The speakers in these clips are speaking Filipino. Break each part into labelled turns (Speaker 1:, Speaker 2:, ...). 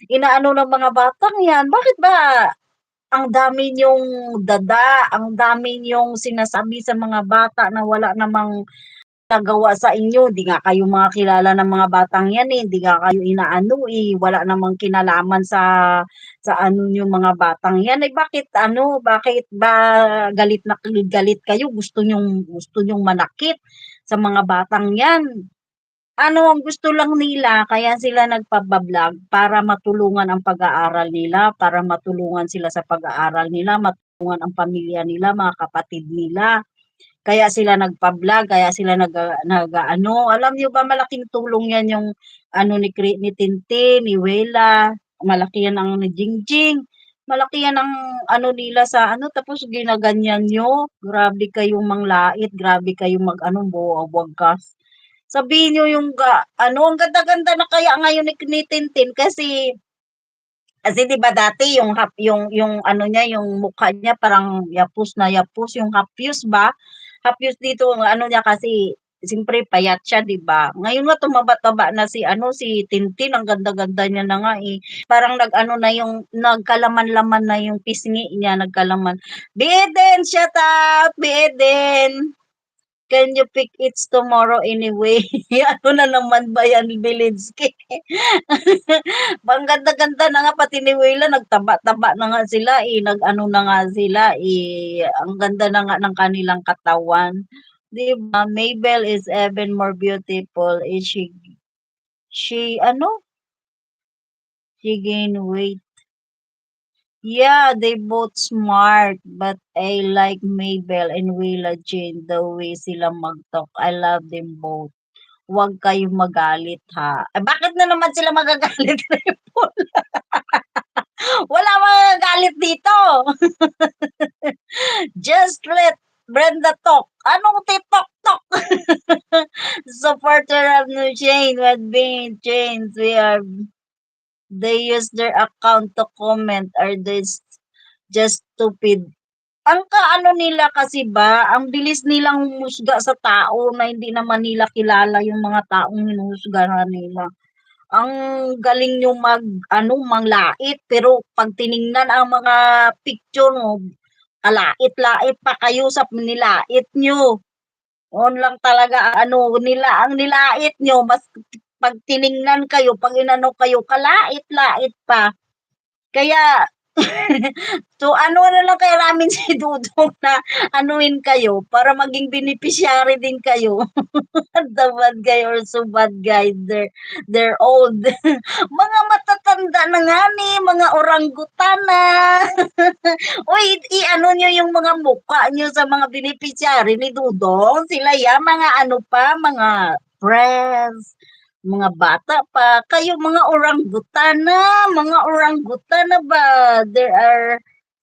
Speaker 1: inaano ng mga batang 'yan. Bakit ba ang dami niyong dada, ang dami niyong sinasabi sa mga bata na wala namang nagawa sa inyo, 'di nga kayo mga kilala ng mga batang 'yan, eh, 'di nga kayo inaano, eh, wala namang kinalaman sa ano niyong mga batang 'yan, eh, bakit ba galit na galit kayo, gusto niyong manakit sa mga batang 'yan? Ano, ang gusto lang nila kaya sila nagpapa-vlog para matulungan ang pag-aaral nila, para matulungan sila sa pag-aaral nila, matulungan ang pamilya nila, mga kapatid nila. Kaya sila nagpa-vlog, kaya sila nag-aano, alam niyo ba malaking tulong 'yan yung ano ni Tintin, ni Wela, malaki 'yan ang ni Jingjing, malaki 'yan ang ano nila sa ano tapos ginaganyan niyo. Grabe kayong manglait, grabe kayong mag-ano, wagas. Sabihin niyo yung ano, ang ganda-ganda na kaya ngayon ni Tintin kasi 'di ba dati yung ano niya, yung mukha niya parang yapos na yapos, yung hapyos ba? Hapyos dito ang ano niya kasi siyempre payat siya 'di ba? Ngayon nga tumaba-taba na si ano, si Tintin ang ganda-ganda niya na nga, eh. Parang nag-ano na yung nagkalaman-laman na yung pisngi niya, nagkalaman. Be Eden, shout out! Be Eden! Can you pick it tomorrow anyway? Ano na naman ba yan, Belinsky? Ang ganda-ganda na nga pati ni Wela nagtaba-taba na nga sila eh, nag-ano na nga sila eh, ang ganda na nga ng kanilang katawan. 'Di ba? Mabel is even more beautiful. She ano? She gain weight. Yeah, they both smart, but I like Mabel and Willa Jane the way sila mag-talk. I love them both. Huwag kayong magalit ha. Eh, bakit na naman sila magagalit? Wala magagalit dito. Just let Brenda talk. Anong titok-tok? Supporter of New Chain, what being changed, they use their account to comment, are they just stupid? Ang kaano nila kasi ba, ang bilis nilang humusga sa tao na hindi naman nila kilala yung mga taong hinuhusgahan nila. Ang galing niyong mag-ano, manglait, pero 'pag tiningnan ang mga picture mo, kalait-lait pa kayo sa nilait niyo. On lang talaga ano nila, ang nilait niyo mas 'pag tiningnan kayo, 'pag inano kayo, kalait-lait pa. Kaya so ano na lang kaya namin si Dudong na anuhin kayo para maging beneficiary din kayo. The bad guy or so bad guy, they're old. Mga matatanda na nga ni, mga oranggutan na. Uy, i-ano nyo yung mga mukha nyo sa mga beneficiary ni Dudong. Sila ya, mga ano pa, mga friends, mga bata pa. Kayo mga oranggutan na ba?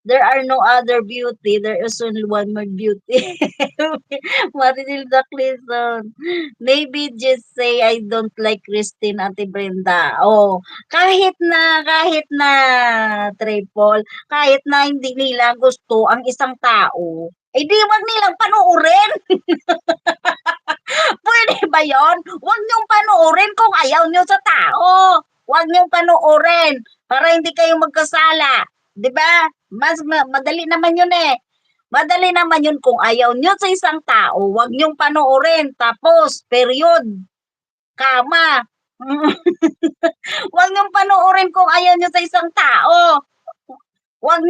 Speaker 1: There are no other beauty. There is only one more beauty. Marinilda Cleason. Maybe just say I don't like Christine Ate Brenda. Oh, kahit na triple, kahit na hindi nila gusto ang isang tao, eh di wag nilang panoorin. Pwede ba yon? Huwag niyong panoorin kung ayaw niyo sa tao. Huwag niyong panoorin para hindi kayo magkasala. 'Di ba? Madali naman yun eh. Madali naman yun kung ayaw niyo sa isang tao, huwag niyong panoorin. Tapos, period. Kama. Huwag niyong panoorin kung ayaw niyo sa isang tao. Huwag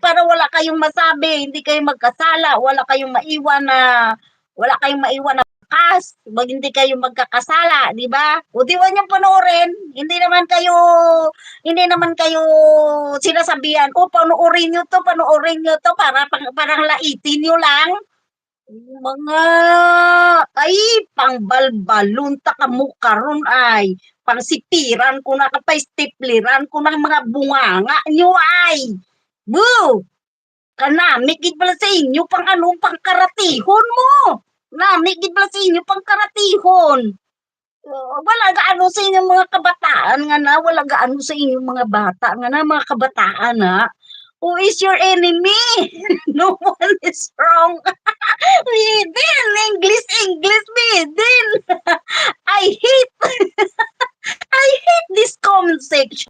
Speaker 1: para wala kayong masabi, hindi kayo magkasala, wala kayong maiwan na bakas, hindi kayo magkakasala, di ba? O di wag niyong panoorin, hindi naman kayo sinasabihan, panoorin niyo to para parang laitin niyo lang. Mga ay pangbalbalunta ka mo karon ay pangsitiran ko na kapay stipliran ko ng mga bunganga nyo ay. Boo! Kanami gid pala sa inyo pang anong pangkaratihon mo. Nami gid pala sa inyo pangkaratihon. Wala gaano sa inyong mga kabataan nga na, wala gaano sa inyong mga bata nga na, mga kabataan na. Who is your enemy? No one is wrong. Bidin! English, Bidin! I hate, I hate this comment section.